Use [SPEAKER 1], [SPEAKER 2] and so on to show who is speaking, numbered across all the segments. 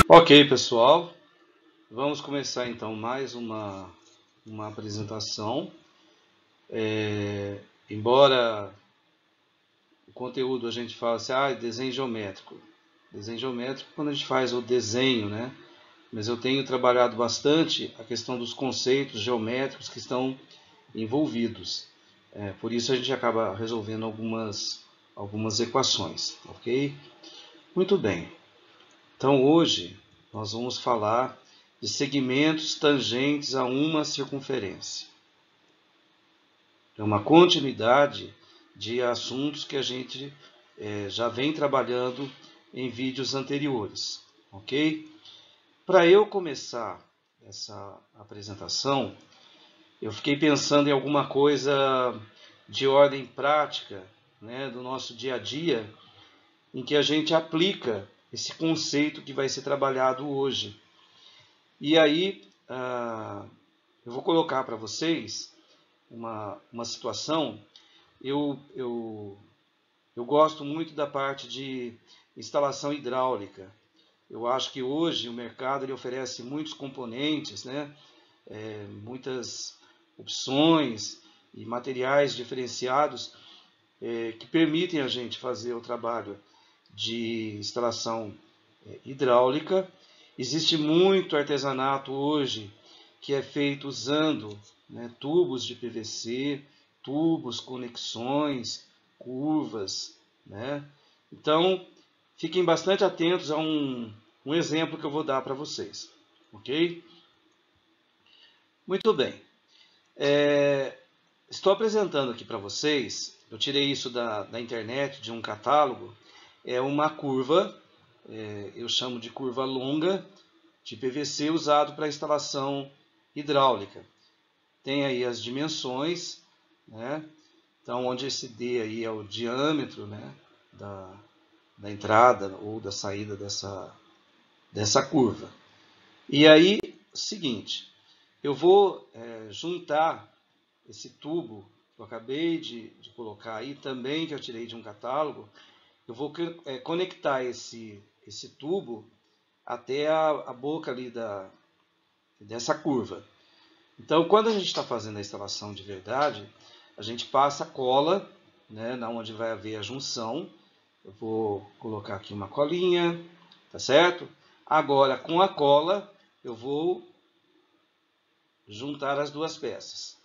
[SPEAKER 1] Ok, pessoal, vamos começar então mais uma apresentação. Embora o conteúdo a gente fala assim, desenho geométrico. Desenho geométrico quando a gente faz o desenho, né? Mas eu tenho trabalhado bastante a questão dos conceitos geométricos que estão envolvidos. Por isso a gente acaba resolvendo algumas equações, ok? Muito bem. Então hoje nós vamos falar de segmentos tangentes a uma circunferência. É uma continuidade de assuntos que a gente já vem trabalhando em vídeos anteriores, ok? Para eu começar essa apresentação, eu fiquei pensando em alguma coisa de ordem prática, né, do nosso dia a dia, em que a gente aplica esse conceito que vai ser trabalhado hoje. E aí, eu vou colocar para vocês uma situação. Eu gosto muito da parte de instalação hidráulica. Eu acho que hoje o mercado ele oferece muitos componentes, né? Muitas opções e materiais diferenciados que permitem a gente fazer o trabalho de instalação hidráulica. Existe muito artesanato hoje que é feito usando, né, tubos de PVC, tubos, conexões, curvas, né? Então, fiquem bastante atentos a um exemplo que eu vou dar para vocês, ok? Muito bem. Estou apresentando aqui para vocês, eu tirei isso da internet, de um catálogo, é uma curva, eu chamo de curva longa, de PVC usado para instalação hidráulica. Tem aí as dimensões, né? Então, onde esse D aí é o diâmetro, né, da entrada ou da saída dessa curva. E aí, seguinte, eu vou juntar esse tubo que eu acabei de colocar aí, também que eu tirei de um catálogo, eu vou conectar esse tubo até a boca ali dessa curva. Então, quando a gente está fazendo a instalação de verdade, a gente passa cola, né, na onde vai haver a junção. Eu vou colocar aqui uma colinha, tá certo? Agora, com a cola, eu vou juntar as duas peças.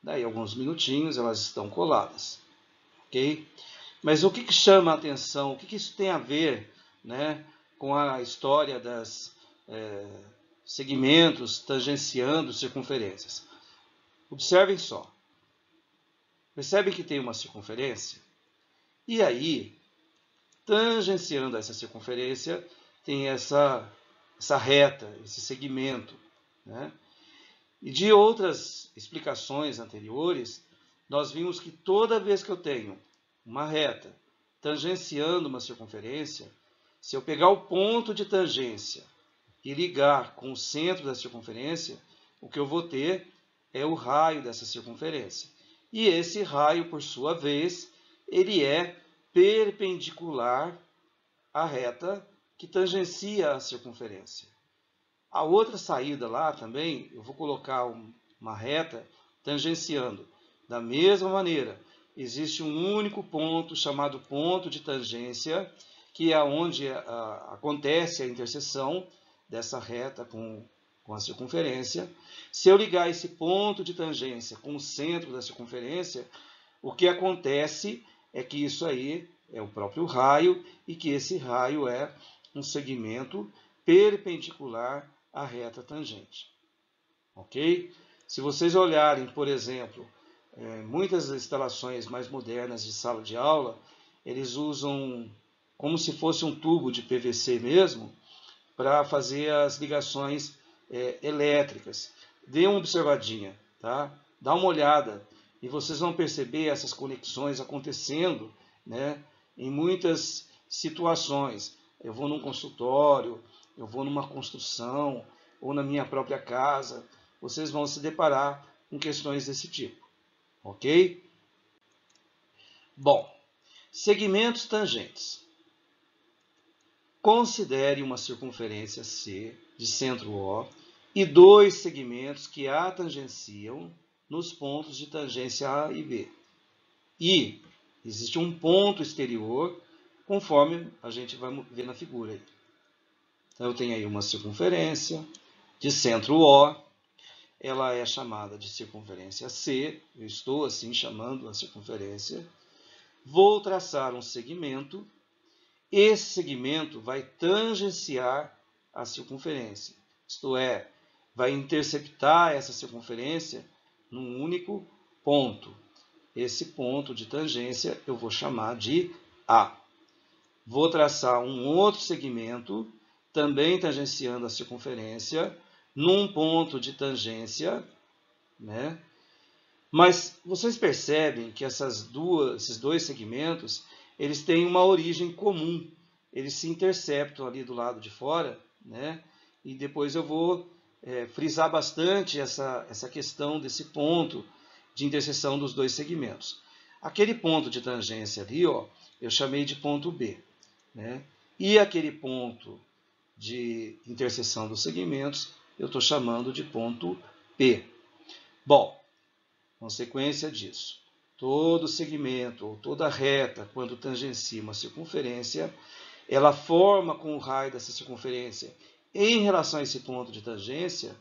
[SPEAKER 1] Daí, alguns minutinhos, elas estão coladas, ok? Mas o que chama a atenção, o que isso tem a ver, né, com a história das segmentos tangenciando circunferências? Observem só. Percebem que tem uma circunferência? E aí, tangenciando essa circunferência, tem essa reta, esse segmento, né? E de outras explicações anteriores, nós vimos que toda vez que eu tenho uma reta tangenciando uma circunferência, se eu pegar o ponto de tangência e ligar com o centro da circunferência, o que eu vou ter é o raio dessa circunferência. E esse raio, por sua vez, ele é perpendicular à reta que tangencia a circunferência. A outra saída lá também, eu vou colocar uma reta tangenciando. Da mesma maneira, existe um único ponto chamado ponto de tangência, que é onde acontece a interseção dessa reta com a circunferência. Se eu ligar esse ponto de tangência com o centro da circunferência, o que acontece é que isso aí é o próprio raio e que esse raio é um segmento perpendicular à reta tangente. Ok? Se vocês olharem, por exemplo, muitas instalações mais modernas de sala de aula, eles usam como se fosse um tubo de PVC mesmo, para fazer as ligações elétricas. Dê uma observadinha, tá? Dá uma olhada e vocês vão perceber essas conexões acontecendo, né, em muitas situações. Eu vou num consultório, eu vou numa construção ou na minha própria casa, vocês vão se deparar com questões desse tipo, ok? Bom, segmentos tangentes. considere uma circunferência C de centro O e dois segmentos que a tangenciam nos pontos de tangência A e B. E existe um ponto exterior, conforme a gente vai ver na figura aí. Então, eu tenho aí uma circunferência de centro O, ela é chamada de circunferência C, eu estou assim chamando a circunferência. Vou traçar um segmento, esse segmento vai tangenciar a circunferência, isto é, vai interceptar essa circunferência num único ponto. Esse ponto de tangência eu vou chamar de A. Vou traçar um outro segmento, também tangenciando a circunferência, num ponto de tangência, né? Mas vocês percebem que esses dois segmentos, eles têm uma origem comum. Eles se interceptam ali do lado de fora, né? E depois eu vou frisar bastante essa questão desse ponto de interseção dos dois segmentos. Aquele ponto de tangência ali, ó, eu chamei de ponto B, né? E aquele ponto de interseção dos segmentos, eu estou chamando de ponto P. Bom, consequência disso, todo segmento ou toda reta, quando tangencia uma circunferência, ela forma com o raio dessa circunferência, em relação a esse ponto de tangência,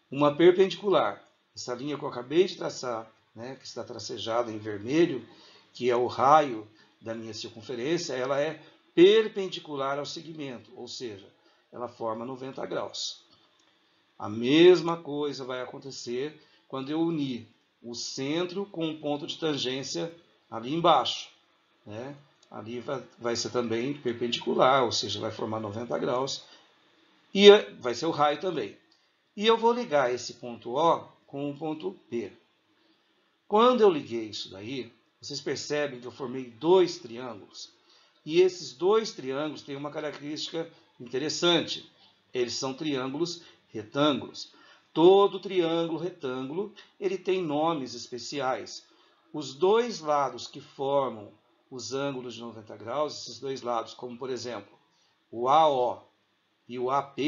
[SPEAKER 1] uma perpendicular. Essa linha que eu acabei de traçar, né, que está tracejada em vermelho, que é o raio da minha circunferência, ela é perpendicular ao segmento, ou seja, ela forma 90 graus. A mesma coisa vai acontecer quando eu unir o centro com um ponto de tangência ali embaixo, né? Ali vai ser também perpendicular, ou seja, vai formar 90 graus, e vai ser o raio também. E eu vou ligar esse ponto O com o ponto P. Quando eu liguei isso daí, vocês percebem que eu formei dois triângulos. E esses dois triângulos têm uma característica interessante. Eles são triângulos retângulos. Todo triângulo retângulo, ele tem nomes especiais. Os dois lados que formam os ângulos de 90 graus, esses dois lados, como por exemplo, o AO e o AP,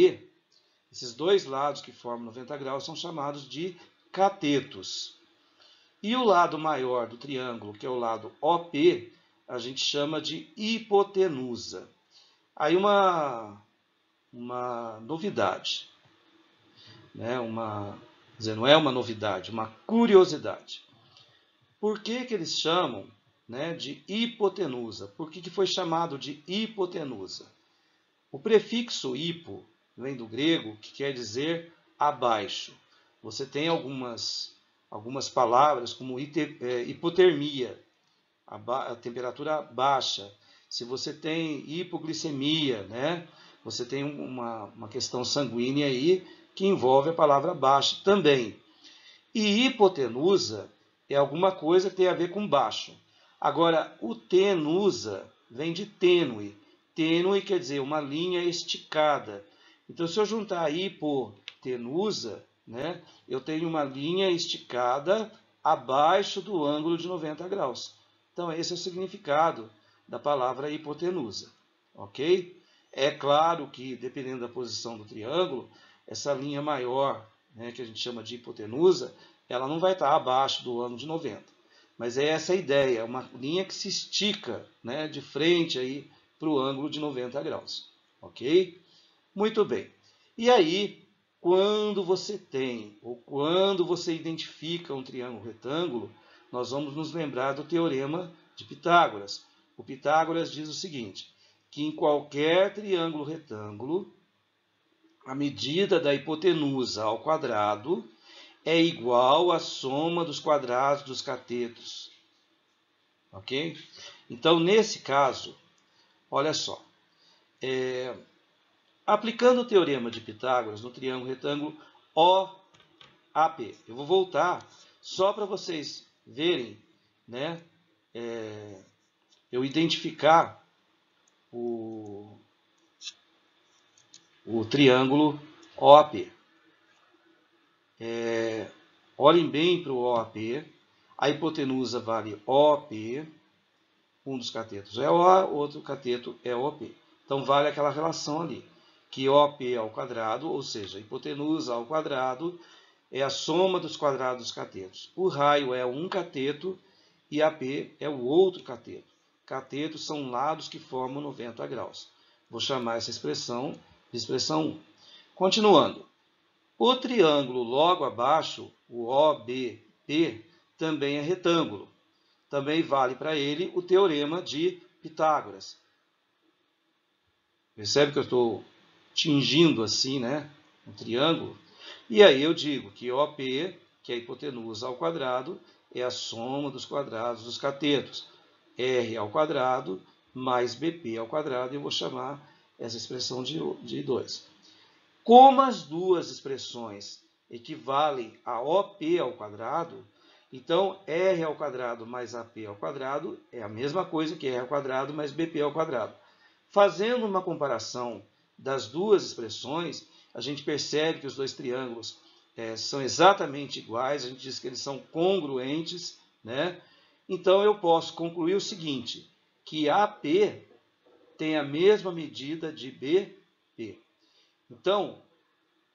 [SPEAKER 1] esses dois lados que formam 90 graus são chamados de catetos. E o lado maior do triângulo, que é o lado OP, a gente chama de hipotenusa. Aí uma novidade, né? Não é uma novidade, uma curiosidade. Por que eles chamam, né, de hipotenusa? Por que foi chamado de hipotenusa? O prefixo hipo vem do grego, que quer dizer abaixo. Você tem algumas palavras como hipotermia, a temperatura baixa. Se você tem hipoglicemia, né, você tem uma questão sanguínea aí que envolve a palavra baixa também. E hipotenusa é alguma coisa que tem a ver com baixo. Agora, o tenusa vem de tênue. Tênue quer dizer uma linha esticada. Então, se eu juntar a hipotenusa, né, eu tenho uma linha esticada abaixo do ângulo de 90 graus. Então, esse é o significado da palavra hipotenusa. Ok? É claro que, dependendo da posição do triângulo, essa linha maior, né, que a gente chama de hipotenusa, ela não vai estar abaixo do ângulo de 90. Mas é essa a ideia, uma linha que se estica, né, de frente aí para o ângulo de 90 graus. Ok? Muito bem. E aí, quando você tem, ou quando você identifica um triângulo retângulo, nós vamos nos lembrar do teorema de Pitágoras. O Pitágoras diz o seguinte, que em qualquer triângulo retângulo, a medida da hipotenusa ao quadrado é igual à soma dos quadrados dos catetos. Ok? Então, nesse caso, olha só. Aplicando o teorema de Pitágoras no triângulo retângulo OAP. Eu vou voltar só para vocês verem, né, eu identificar o triângulo OAP. Olhem bem para o OAP. A hipotenusa vale OP. Um dos catetos é OA, outro cateto é OP. Então vale aquela relação ali, que OP ao quadrado, ou seja, a hipotenusa ao quadrado, é a soma dos quadrados dos catetos. O raio é um cateto e AP é o outro cateto. Catetos são lados que formam 90 graus. Vou chamar essa expressão de expressão 1. Continuando. O triângulo logo abaixo, o OBP, também é retângulo. Também vale para ele o teorema de Pitágoras. Percebe que eu estou tingindo assim, né, um triângulo? E aí eu digo que OP, que é a hipotenusa ao quadrado, é a soma dos quadrados dos catetos. R ao quadrado mais BP ao quadrado, e eu vou chamar essa expressão de 2. Como as duas expressões equivalem a OP ao quadrado, então R ao quadrado mais AP ao quadrado é a mesma coisa que R ao quadrado mais BP ao quadrado. Fazendo uma comparação das duas expressões, a gente percebe que os dois triângulos são exatamente iguais, a gente diz que eles são congruentes, né? Então eu posso concluir o seguinte, que AP tem a mesma medida de BP. Então,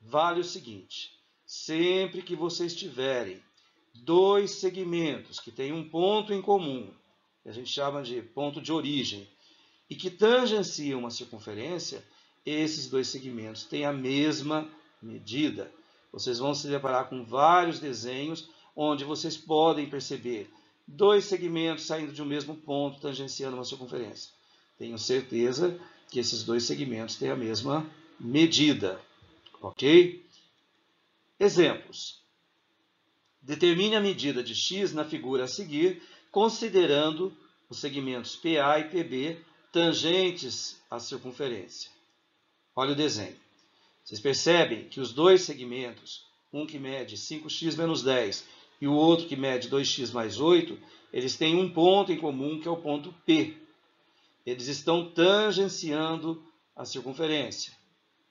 [SPEAKER 1] vale o seguinte, sempre que vocês tiverem dois segmentos que têm um ponto em comum, que a gente chama de ponto de origem, e que tangenciam uma circunferência, esses dois segmentos têm a mesma medida. Vocês vão se deparar com vários desenhos onde vocês podem perceber dois segmentos saindo de um mesmo ponto tangenciando uma circunferência. Tenho certeza que esses dois segmentos têm a mesma medida. Ok? Exemplos. Determine a medida de x na figura a seguir, considerando os segmentos PA e PB tangentes à circunferência. Olha o desenho. Vocês percebem que os dois segmentos, um que mede 5x menos 10 e o outro que mede 2x mais 8, eles têm um ponto em comum, que é o ponto P. Eles estão tangenciando a circunferência.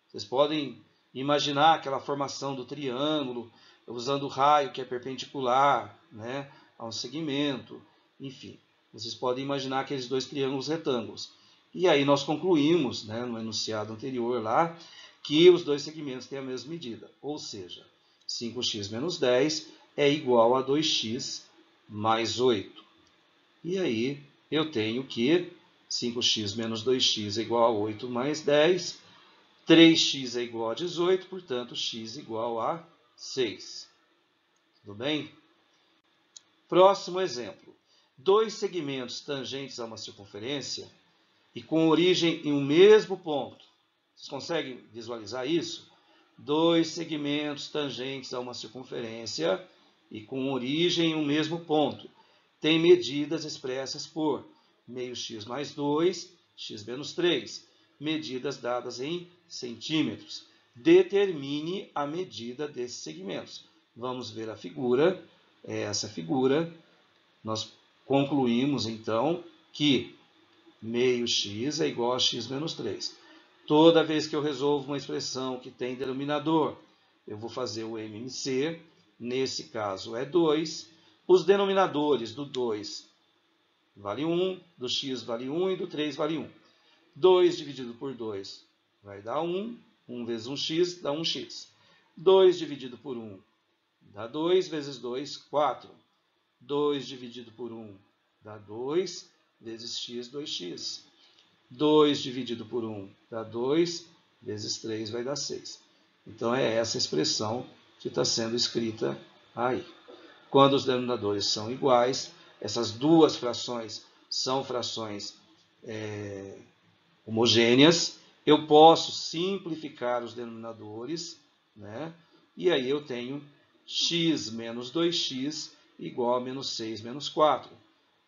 [SPEAKER 1] Vocês podem imaginar aquela formação do triângulo, usando o raio que é perpendicular, né, a um segmento, enfim. Vocês podem imaginar aqueles dois triângulos retângulos. E aí nós concluímos, né, no enunciado anterior lá, que os dois segmentos têm a mesma medida. Ou seja, 5x menos 10 é igual a 2x mais 8. E aí eu tenho que 5x menos 2x é igual a 8 mais 10. 3x é igual a 18, portanto, x igual a 6. Tudo bem? Próximo exemplo. Dois segmentos tangentes a uma circunferência e com origem em um mesmo ponto. Vocês conseguem visualizar isso? Dois segmentos tangentes a uma circunferência e com origem em um mesmo ponto. Tem medidas expressas por meio x mais 2, x menos 3. Medidas dadas em centímetros. Determine a medida desses segmentos. Vamos ver a figura. Essa figura. Nós concluímos, então, que meio x é igual a x menos 3. Toda vez que eu resolvo uma expressão que tem denominador, eu vou fazer o MMC. Nesse caso é 2. Os denominadores do 2 vale 1, do x vale 1 e do 3 vale 1. 2 dividido por 2 vai dar 1. 1 vezes 1x dá 1x. 2 dividido por 1 dá 2 vezes 2, 4. 2 dividido por 1 dá 2 vezes x, 2x. 2 dividido por 1 dá 2 vezes 3 vai dar 6. Então é essa expressão que está sendo escrita aí. Quando os denominadores são iguais, essas duas frações são frações homogêneas, eu posso simplificar os denominadores, né? E aí eu tenho x menos 2x igual a menos 6 menos 4.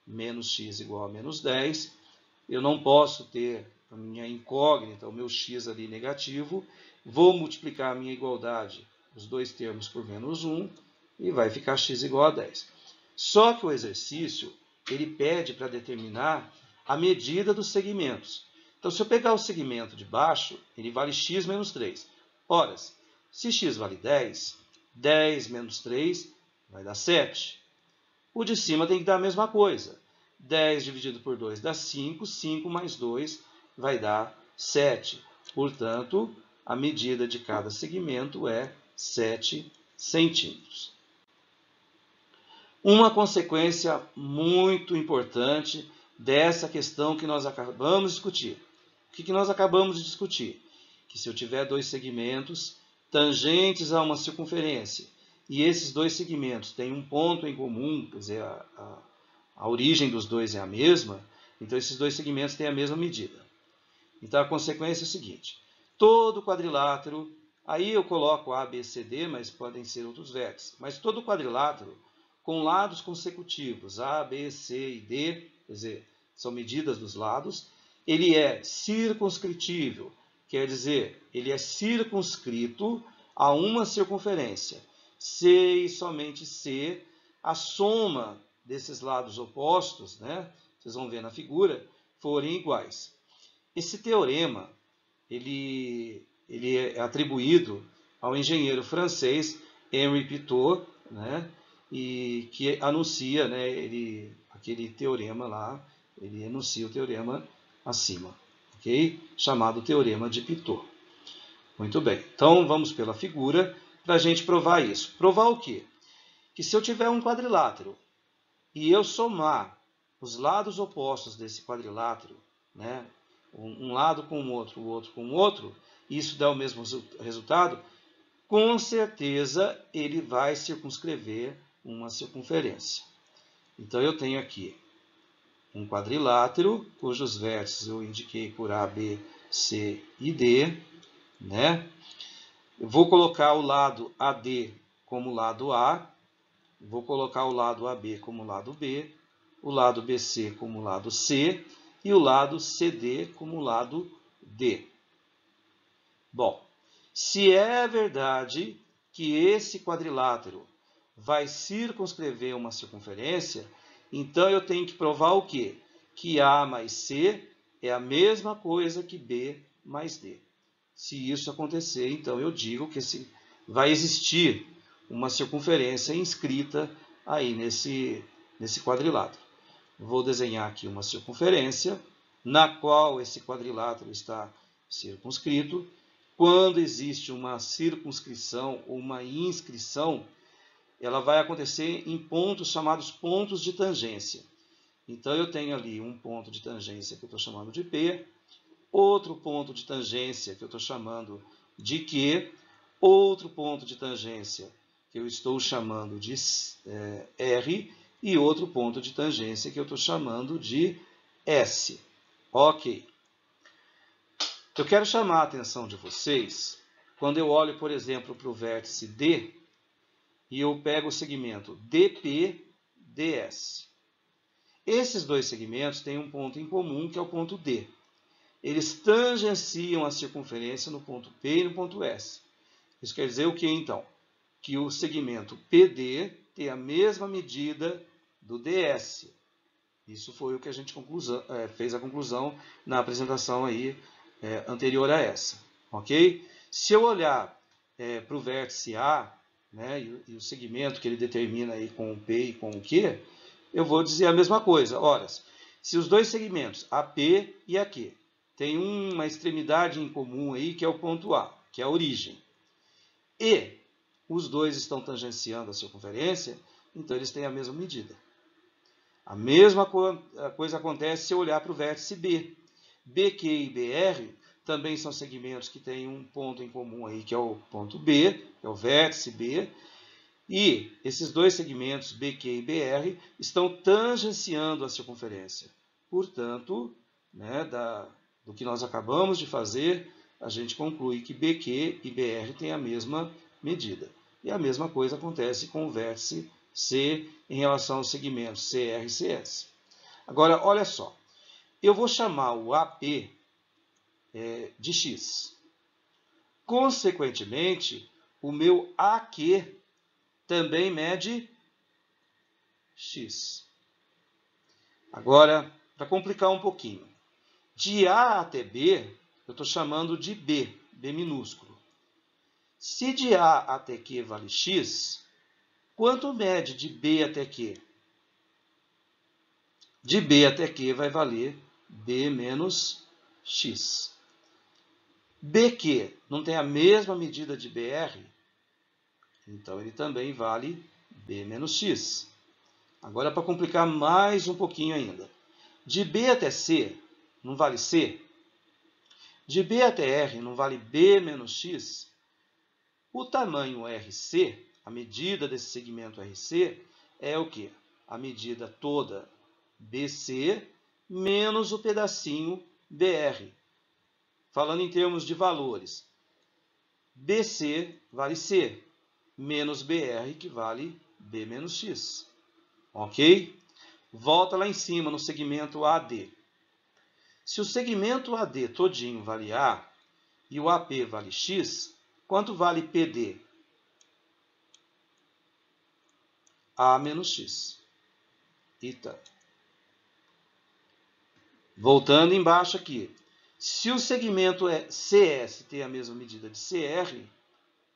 [SPEAKER 1] Menos x igual a menos 10. Eu não posso ter a minha incógnita, o meu x ali negativo. Vou multiplicar a minha igualdade, os dois termos, por menos 1, e vai ficar x igual a 10. Só que o exercício, ele pede para determinar a medida dos segmentos. Então, se eu pegar o segmento de baixo, ele vale x menos 3. Ora, se x vale 10, 10 menos 3 vai dar 7. O de cima tem que dar a mesma coisa. 10 dividido por 2 dá 5, 5 mais 2 vai dar 7. Portanto, a medida de cada segmento é 7 centímetros. Uma consequência muito importante dessa questão que nós acabamos de discutir. O que nós acabamos de discutir? Que se eu tiver dois segmentos tangentes a uma circunferência e esses dois segmentos têm um ponto em comum, quer dizer, a origem dos dois é a mesma, então esses dois segmentos têm a mesma medida. Então a consequência é a seguinte: todo quadrilátero, aí eu coloco A, B, C, D, mas podem ser outros vértices, mas todo quadrilátero com lados consecutivos, A, B, C e D, quer dizer, são medidas dos lados, ele é circunscritível, quer dizer, ele é circunscrito a uma circunferência. C e somente C, a soma desses lados opostos, né, vocês vão ver na figura, forem iguais. Esse teorema ele é atribuído ao engenheiro francês Henri Pitot, né, e que anuncia, né, aquele teorema lá, ele enuncia o teorema acima, ok? Chamado Teorema de Pitot. Muito bem, então vamos pela figura para a gente provar isso. Provar o quê? Que se eu tiver um quadrilátero e eu somar os lados opostos desse quadrilátero, né, um lado com o outro com o outro, e isso dá o mesmo resultado, com certeza ele vai circunscrever uma circunferência. Então eu tenho aqui um quadrilátero, cujos vértices eu indiquei por A, B, C e D, né? Eu vou colocar o lado AD como lado A, vou colocar o lado AB como lado B, o lado BC como lado C e o lado CD como lado D. Bom, se é verdade que esse quadrilátero vai circunscrever uma circunferência, então eu tenho que provar o quê? Que A mais C é a mesma coisa que B mais D. Se isso acontecer, então eu digo que vai existir uma circunferência inscrita aí nesse quadrilátero. Vou desenhar aqui uma circunferência na qual esse quadrilátero está circunscrito. Quando existe uma circunscrição ou uma inscrição, ela vai acontecer em pontos chamados pontos de tangência. Então eu tenho ali um ponto de tangência que eu estou chamando de P, outro ponto de tangência que eu estou chamando de Q, outro ponto de tangência que eu estou chamando de R e outro ponto de tangência que eu estou chamando de S. Ok. Eu quero chamar a atenção de vocês quando eu olho, por exemplo, para o vértice D e eu pego o segmento DP, DS. Esses dois segmentos têm um ponto em comum, que é o ponto D. Eles tangenciam a circunferência no ponto P e no ponto S. Isso quer dizer o que, então? Que o segmento PD tem a mesma medida do DS. Isso foi o que a gente fez a conclusão na apresentação aí, anterior a essa. Ok? Se eu olhar para o vértice A, né, e o segmento que ele determina aí com o P e com o Q, eu vou dizer a mesma coisa. Ora, se os dois segmentos, AP e AQ, têm uma extremidade em comum aí, que é o ponto A, que é a origem, e os dois estão tangenciando a circunferência, então eles têm a mesma medida. A mesma coisa acontece se eu olhar para o vértice B. BQ e BR também são segmentos que têm um ponto em comum aí, que é o ponto B, que é o vértice B, e esses dois segmentos, BQ e BR, estão tangenciando a circunferência. Portanto, né, do que nós acabamos de fazer, a gente conclui que BQ e BR têm a mesma medida. E a mesma coisa acontece com o vértice C em relação aos segmentos CR e CS. Agora, olha só. Eu vou chamar o AP de X. Consequentemente, o meu AQ também mede X. Agora, para complicar um pouquinho. De A até B, eu estou chamando de B, B minúsculo. Se de A até Q vale X, quanto mede de B até Q? De B até Q vai valer B menos X. BQ não tem a mesma medida de BR, então ele também vale B menos X. Agora, para complicar mais um pouquinho ainda. De B até C, não vale C? De B até R, não vale B menos X? O tamanho RC, a medida desse segmento RC, é o quê? A medida toda BC menos o pedacinho BR. Falando em termos de valores, BC vale C, menos BR, que vale B menos X. Ok? Volta lá em cima no segmento AD. Se o segmento AD todinho vale A e o AP vale X, quanto vale PD? A menos X. Eita. Voltando embaixo aqui. Se o segmento CS tem a mesma medida de CR,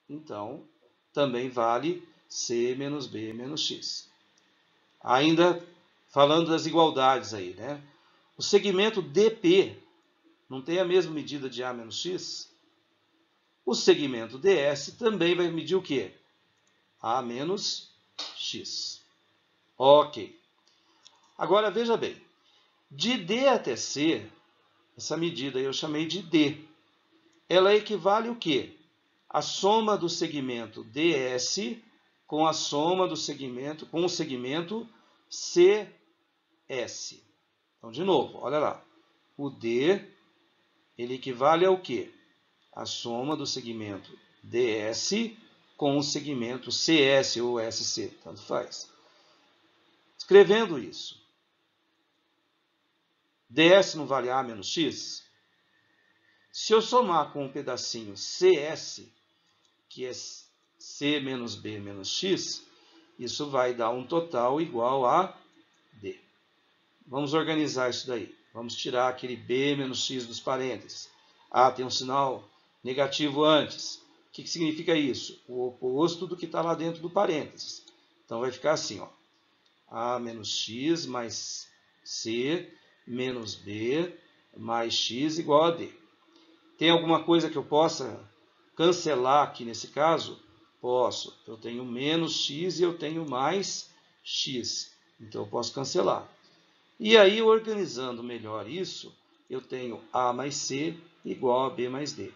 [SPEAKER 1] então também vale C menos B menos X. Ainda falando das igualdades aí, né? O segmento DP não tem a mesma medida de A menos X? O segmento DS também vai medir o quê? A menos X. Ok. Agora, veja bem. De D até C, essa medida aí eu chamei de D. Ela equivale o quê? A soma do segmento DS com a soma do segmento, com o segmento CS. Então, de novo, olha lá. O D, ele equivale ao quê? A soma do segmento DS com o segmento CS ou SC, tanto faz. Escrevendo isso, DS não vale A menos X? Se eu somar com um pedacinho CS, que é C menos B menos X, isso vai dar um total igual a D. Vamos organizar isso daí. Vamos tirar aquele B menos X dos parênteses. Ah, tem um sinal negativo antes. O que significa isso? O oposto do que está lá dentro do parênteses. Então vai ficar assim, ó. A menos X mais C menos B mais X igual a D. Tem alguma coisa que eu possa cancelar aqui nesse caso? Posso. Eu tenho menos X e eu tenho mais X. Então eu posso cancelar. E aí, organizando melhor isso, eu tenho A mais C igual a B mais D.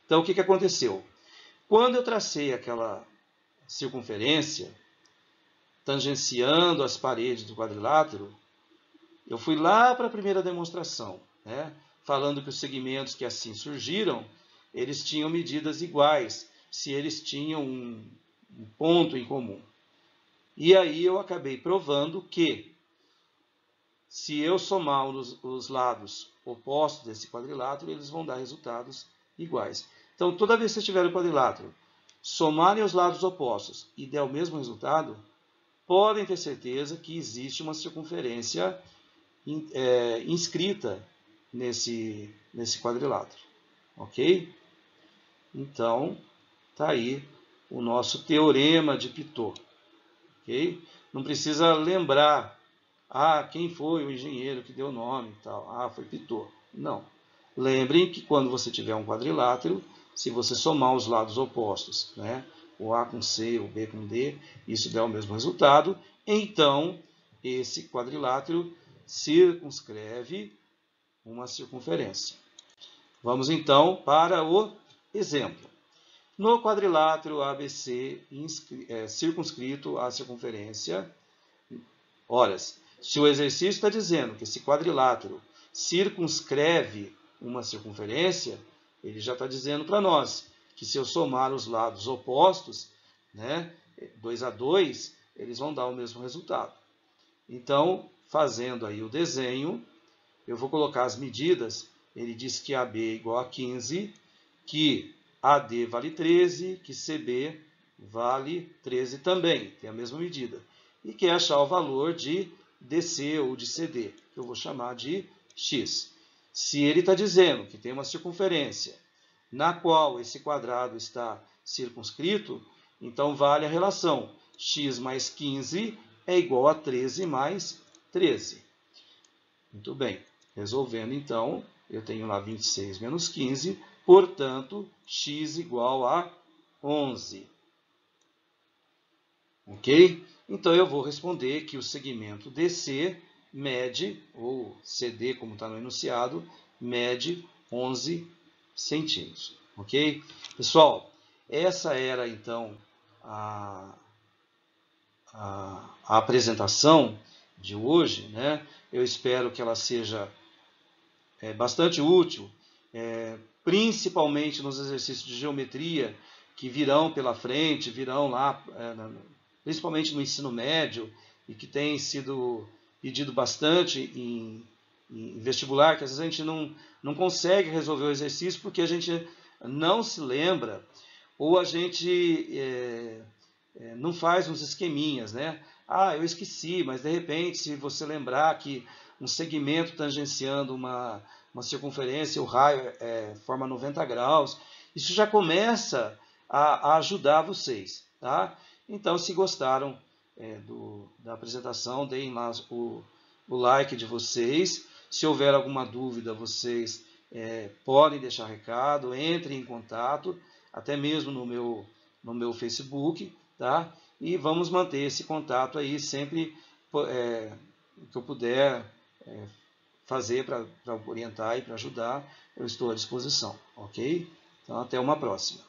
[SPEAKER 1] Então, o que aconteceu? Quando eu tracei aquela circunferência, tangenciando as paredes do quadrilátero, eu fui lá para a primeira demonstração, né? Falando que os segmentos que assim surgiram, eles tinham medidas iguais, se eles tinham um ponto em comum. E aí eu acabei provando que, se eu somar os lados opostos desse quadrilátero, eles vão dar resultados iguais. Então, toda vez que você tiver o quadrilátero, somarem os lados opostos e der o mesmo resultado, podem ter certeza que existe uma circunferência inscrita nesse quadrilátero. Ok? Então, está aí o nosso teorema de Pitot. Ok? Não precisa lembrar, quem foi o engenheiro que deu o nome e tal. Foi Pitot. Não. Lembrem que quando você tiver um quadrilátero, se você somar os lados opostos, né, o A com C, o B com D, isso der o mesmo resultado, então esse quadrilátero circunscreve uma circunferência. Vamos então para o exemplo. No quadrilátero ABC circunscrito à circunferência, ora, se o exercício está dizendo que esse quadrilátero circunscreve uma circunferência, ele já está dizendo para nós que se eu somar os lados opostos, né, 2 a 2, eles vão dar o mesmo resultado. Então, fazendo aí o desenho, eu vou colocar as medidas. Ele diz que AB é igual a 15, que AD vale 13, que CB vale 13 também, tem a mesma medida. E quer achar o valor de DC ou de CD, que eu vou chamar de X. Se ele está dizendo que tem uma circunferência na qual esse quadrado está circunscrito, então vale a relação x mais 15 é igual a 13 mais 13. Muito bem. Resolvendo, então, eu tenho lá 26 menos 15, portanto, x igual a 11. Ok? Então, eu vou responder que o segmento DC mede, ou CD, como está no enunciado, mede 11 centímetros. Ok? Pessoal, essa era, então, a apresentação de hoje, né? Eu espero que ela seja bastante útil, principalmente nos exercícios de geometria que virão pela frente, virão lá, principalmente no ensino médio, e que tem sido pedido bastante em vestibular, que às vezes a gente não consegue resolver o exercício porque a gente não se lembra, ou a gente não faz uns esqueminhas, né? Ah, eu esqueci, mas de repente, se você lembrar que um segmento tangenciando uma circunferência, o raio forma 90 graus, isso já começa a ajudar vocês, tá? Então, se gostaram da apresentação, deem lá o like de vocês. Se houver alguma dúvida, vocês podem deixar recado, entrem em contato, até mesmo no meu Facebook, tá? E vamos manter esse contato aí sempre que eu puder fazer para orientar e para ajudar, eu estou à disposição, ok? Então, até uma próxima.